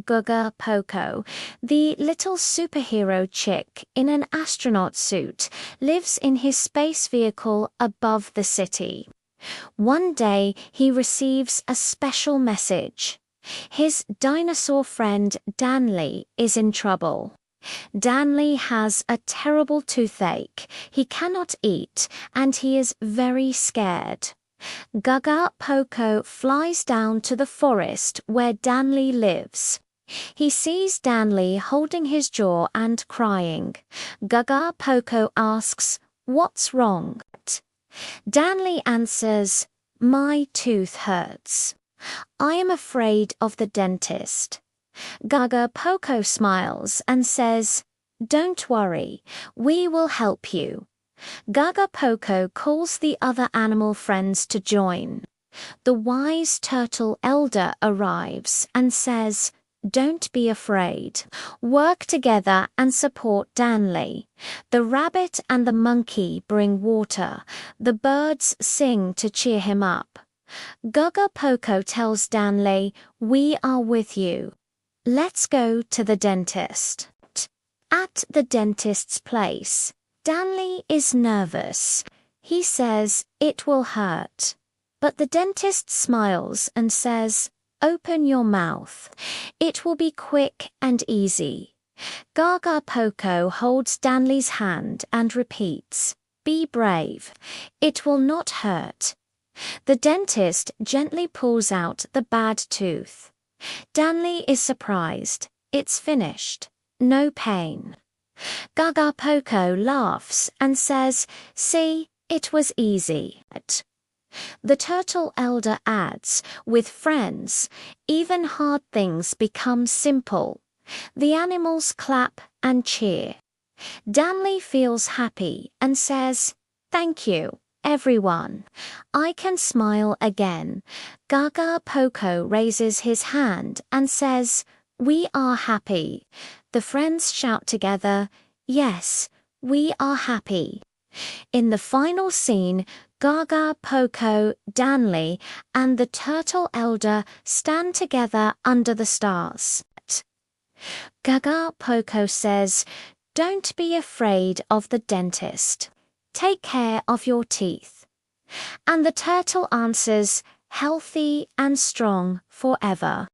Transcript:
Gaga Poko, the little superhero chick in an astronaut suit, lives in his space vehicle above the city. One day, he receives a special message. His dinosaur friend Danley is in trouble. Danley has a terrible toothache, he cannot eat, and he is very scared. Gaga Poko flies down to the forest where Danley lives. He sees Danley holding his jaw and crying. Gaga Poko asks, "What's wrong?" Danley answers, "My tooth hurts. I am afraid of the dentist." Gaga Poko smiles and says, "Don't worry, we will help you." Gaga Poko calls the other animal friends to join. The wise turtle elder arrives and says, "Don't be afraid. Work together and support Danley." The rabbit and the monkey bring water. The birds sing to cheer him up. Gaga Poko tells Danley, "We are with you. Let's go to the dentist." At the dentist's place, Danley is nervous. He says it will hurt. But the dentist smiles and says, "Open your mouth. It will be quick and easy." Gaga Poko holds Danley's hand and repeats, "Be brave. It will not hurt." The dentist gently pulls out the bad tooth. Danley is surprised. It's finished. No pain. Gaga Poko laughs and says, "See, it was easy." The turtle elder adds, "With friends, even hard things become simple." The animals clap and cheer. Danley feels happy and says, "Thank you, everyone. I can smile again." Gaga Poko raises his hand and says, "We are happy." The friends shout together, "Yes, we are happy." In the final scene, Gaga Poko, Danley, and the turtle elder stand together under the stars. Gaga Poko says, "Don't be afraid of the dentist. Take care of your teeth." And the turtle answers, "Healthy and strong forever."